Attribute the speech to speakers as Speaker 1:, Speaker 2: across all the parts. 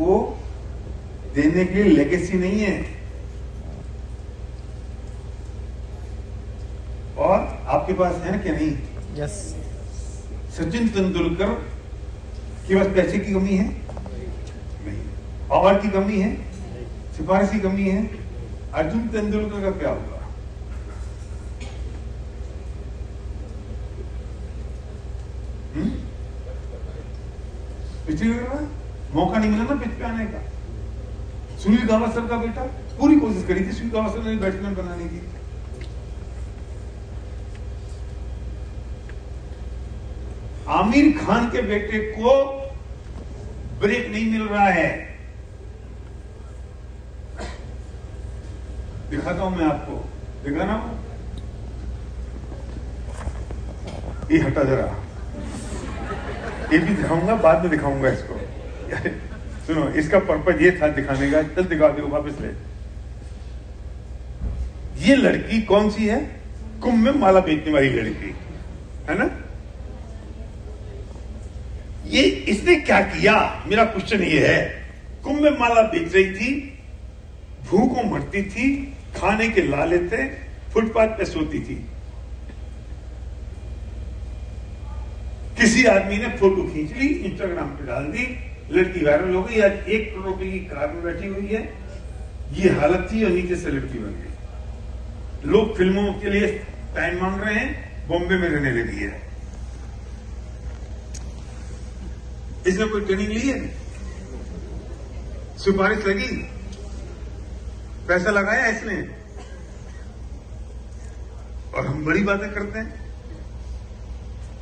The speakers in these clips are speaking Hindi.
Speaker 1: को देने के लिए लेगेसी नहीं है। और आपके पास है क्या? नहीं।
Speaker 2: यस।
Speaker 1: सचिन तेंदुलकर के पास पैसे की कमी है? नहीं। पावर की कमी है? सिफारिश की कमी है? अर्जुन तेंदुलकर का क्या होगा? पिछले मौका नहीं मिला ना पिच पे आने का। सुनील गावस्कर का बेटा पूरी कोशिश करी थी सुनील गावस्कर ने बैट्समैन बनाने की। आमिर खान के बेटे को ब्रेक नहीं मिल रहा है। दिखाता हूं मैं आपको, दिखाना हूं। ये हटा जरा, ये भी दिखाऊंगा, बाद में दिखाऊंगा इसको। सुनो, इसका पर्पज ये था दिखाने का। चल दिखा दो वापस ले। ये लड़की कौन सी है? कुंभ में माला बेचने वाली लड़की है ना। ये इसने क्या किया? मेरा क्वेश्चन ये है। कुंभ में माला बेच रही थी, भूखों मरती थी, खाने के लाले थे, फुटपाथ पे सोती थी। किसी आदमी ने फोटो खींच ली, इंस्टाग्राम पे डाल दी, लड़की वायरल हो गई। आज 1 करोड़ रुपए की कार में बैठी हुई है। ये हालत थी और नीचे से लड़की बन गई। लोग फिल्मों के लिए टाइम मांग रहे हैं, बॉम्बे में रहने लगी है। इसने कोई ट्रेनिंग ली है? सिफारिश लगी? पैसा लगाया इसने? और हम बड़ी बातें करते हैं।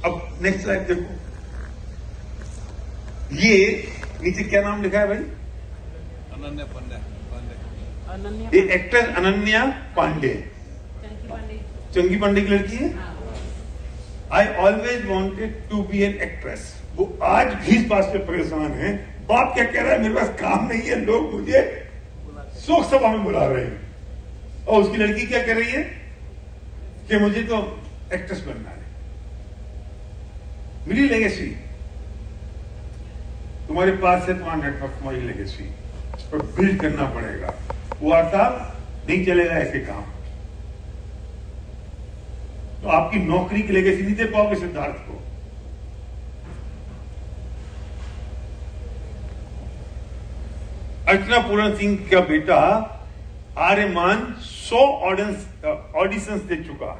Speaker 1: अब नेक्स्ट स्लाइड देखो। ये नीचे क्या नाम लिखा है भाई?
Speaker 3: अनन्या पांडे।
Speaker 1: ये एक्ट्रेस अनन्या पांडे, चंगी पांडे की लड़की है। I always wanted to be an actress. वो आज भी इस बात से परेशान है। बाप क्या कह रहा है? मेरे पास काम नहीं है, लोग मुझे शोक सभा में बुला रहे हैं। और उसकी लड़की क्या कह रही है कि मुझे तो एक्ट्रेस बनना है। मिली लेगेसी, तुम्हारे पास है तुम्हारा नेटवर्क, तुम्हारी लेगेसी, इस पर बिल्ड करना पड़ेगा। वो आता नहीं चलेगा ऐसे काम। तो आपकी नौकरी की लेगेसी नहीं दे पाओगे सिद्धार्थ को। अर्चना पूरण सिंह का बेटा आर्यमान 100 ऑडिशंस दे चुका,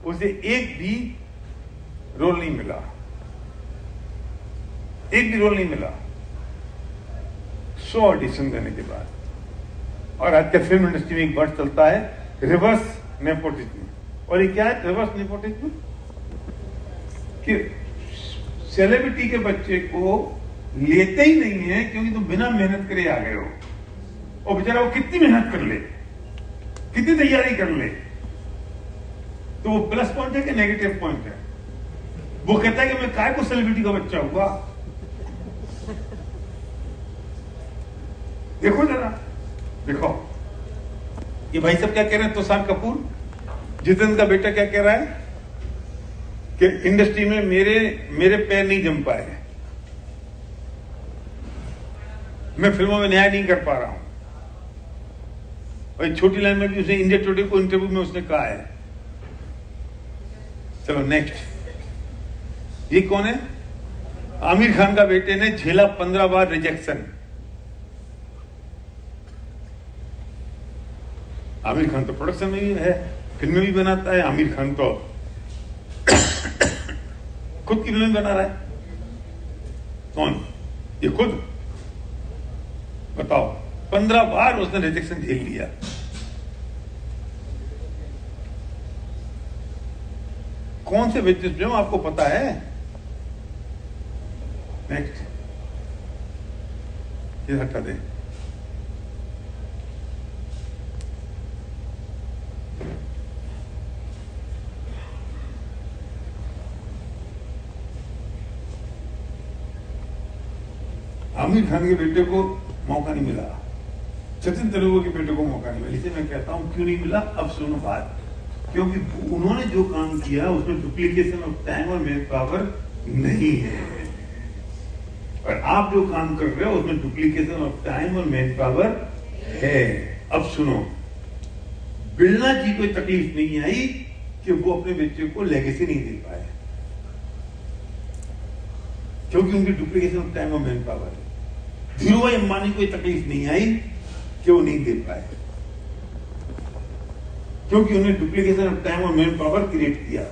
Speaker 1: उसे एक भी रोल नहीं मिला। एक भी रोल नहीं मिला 100 ऑडिशन देने के बाद। और आज के फिल्म इंडस्ट्री में एक वर्ड चलता है, रिवर्स नेपोटिज्म। और ये क्या है रिवर्स नेपोटिज्म? कि सेलिब्रिटी के बच्चे को लेते ही नहीं है क्योंकि तुम बिना मेहनत करे आ गए हो। और बेचारा वो कितनी मेहनत कर ले, कितनी तैयारी कर ले, तो वो प्लस पॉइंट है कि नेगेटिव पॉइंट है? वो कहता है कि मैं काय को सेलिब्रिटी का बच्चा हुआ। देखो जरा, देखो ये भाई सब क्या कह रहे हैं। तुषार कपूर, जितेंद्र का बेटा क्या कह रहा है कि इंडस्ट्री में मेरे पैर नहीं जम पाए, मैं फिल्मों में न्याय नहीं कर पा रहा हूं। और छोटी लाइन में भी उसने इंडिया टुडे को इंटरव्यू में उसने कहा है। चलो नेक्स्ट। ये कौन है? आमिर खान का बेटे ने झेला 15 बार रिजेक्शन। आमिर खान तो प्रोडक्शन में भी है, फिल्में भी बनाता है। आमिर खान तो खुद की फिल्म बना रहा है। कौन? ये खुद। बताओ, 15 बार उसने रिजेक्शन झेल लिया। कौन से बिजनेस में आपको पता है? नेक्स्ट, ये हटा दे। आमिर खान के बेटे को मौका नहीं मिला, सचिन तेंदुलकर के बेटे को मौका नहीं मिला। इसे मैं कहता हूं क्यों नहीं मिला। अब सुनो बात, क्योंकि उन्होंने जो काम किया उसमें डुप्लीकेशन ऑफ टाइम और मैन पावर नहीं है। और आप जो काम कर रहे हो उसमें डुप्लीकेशन ऑफ टाइम और मैन पावर है। अब सुनो, बिरला जी को तकलीफ नहीं आई कि वो अपने बच्चे को लेगेसी नहीं दे पाए, क्योंकि उनकी डुप्लीकेशन ऑफ टाइम और मैन पावर है। धीरू भाई अंबानी को तकलीफ नहीं आई कि वो नहीं दे पाए, क्योंकि उन्हें डुप्लीकेशन ऑफ टाइम और मैन पावर क्रिएट किया।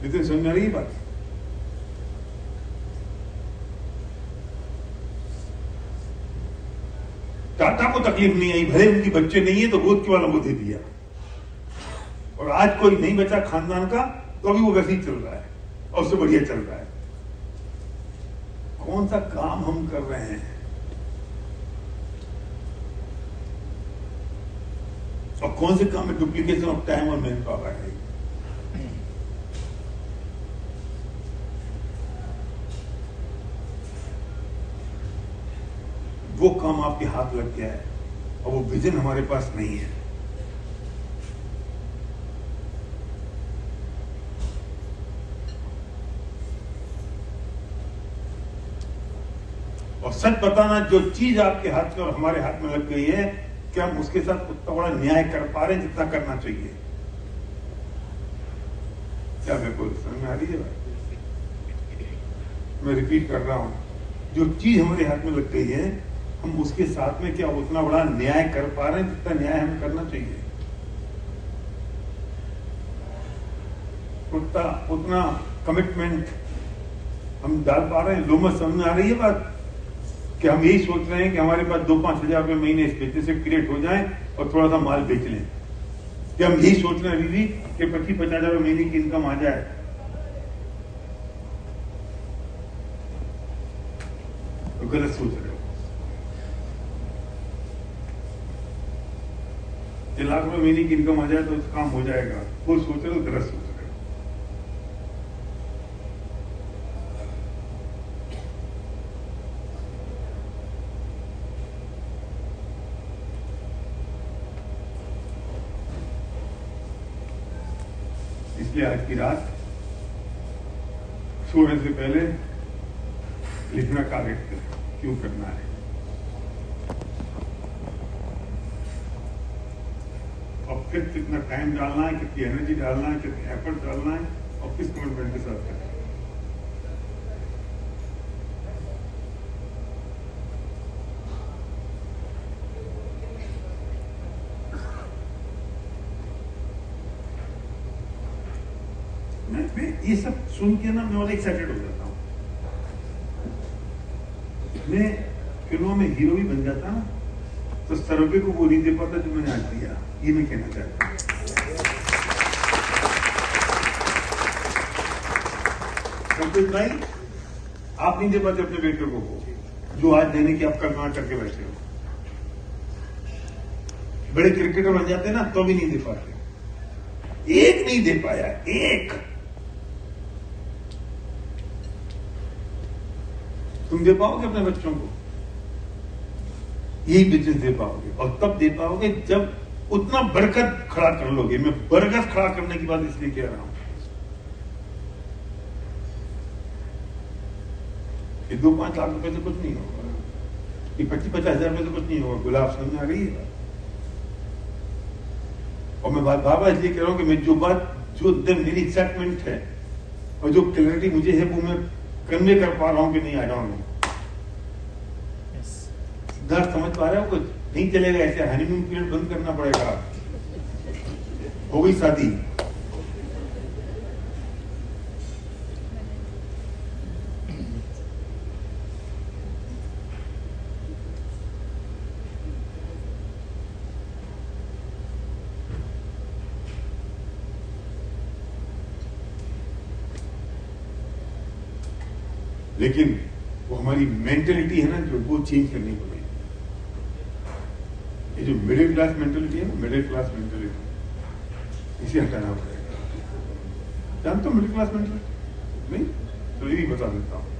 Speaker 1: लेकिन समझ में आ रही है बात? टाटा को तकलीफ नहीं आई, भले उनकी बच्चे नहीं है तो गोद के वालों को दे दिया, और आज कोई नहीं बचा खानदान का तो अभी वो वैसे ही चल रहा है और उससे बढ़िया चल रहा है। कौन सा काम हम कर रहे हैं और कौन से काम में डुप्लीकेशन ऑफ टाइम और मैन पावर है? वो काम आपके हाथ लग गया है और वो विजन हमारे पास नहीं है। और सच बताना, जो चीज आपके हाथ में और हमारे हाथ में लग गई है, क्या हम उसके साथ उतना बड़ा न्याय कर पा रहे हैं जितना करना चाहिए? क्या बिल्कुल समझ में आ रही है बात? मैं रिपीट कर रहा हूं, जो चीज हमारे हाथ में लग गई है, हम उसके साथ में क्या उतना बड़ा न्याय कर पा रहे हैं जितना न्याय हमें करना चाहिए? उतना कमिटमेंट हम डाल पा रहे हैं? लोग समझ में आ रही है बात? कि हम यही सोच रहे हैं कि हमारे पास 2-5 हजार रुपए महीने इस बिजनेस से क्रिएट हो जाए और थोड़ा सा माल बेच लें। कि हम यही सोच रहे हैं दीदी कि 25-50 हजार महीने की इनकम आ जाए? तो गलत सोच रहे हो। 1 लाख रुपए महीने की इनकम आ जाए तो काम हो जाएगा, वो सोच रहे हो, गलत सोच रहे हो। इसलिए आज की रात सोने से पहले लिखना कार्य क्यों करना है, और फिर कितना टाइम डालना है, कितनी एनर्जी डालना है, कितने एफर्ट डालना है, और किस कमिटमेंट के साथ करना है। मैं ये सब सुन के ना मैं और एक्साइटेड हो जाता हूँ। मैं फिल्मों में हीरो भी बन जाता ना तो सर्वे को वो नहीं दे पाता जो मैंने आज दिया। ये मैं कहना चाहता हूँ। संतोष भाई, आप नहीं दे पाते अपने बेटे को जो आज देने की आप कल्पना करके बैठे हो। बड़े क्रिकेटर बन जाते ना तो भी नहीं दे पाते। एक नहीं दे पाया, एक। तुम दे पाओगे अपने बच्चों को? यही बिजनेस दे पाओगे, और तब दे पाओगे जब उतना बरकत खड़ा कर लोगे। मैं बरकत खड़ा करने की बात इसलिए कह रहा हूं कि 2-5 लाख रुपए से कुछ नहीं होगा, ये 25-50 हजार रुपए से कुछ नहीं होगा। गुलाब समझ में आ रही है? और मैं बात बाबा इसलिए कह रहा हूं कि मैं जो मेरी एक्साइटमेंट है और जो क्लैरिटी मुझे है वो मैं कन्वे कर पा रहा हूं कि नहीं। आ रहा हूं दर्द समझ पा रहे हो? कुछ नहीं चलेगा ऐसे। हनीमून पीरियड बंद करना पड़ेगा। हो गई शादी, लेकिन वो हमारी मेंटेलिटी है ना जो वो चेंज करनी पड़ेगी। ये जो मिडिल क्लास मेंटेलिटी है ना, मिडिल क्लास मेंटेलिटी, इसे हटाना पड़ेगा। जानते हो मिडिल क्लास मेंटेलिटी? नहीं तो यही बता देता हूं।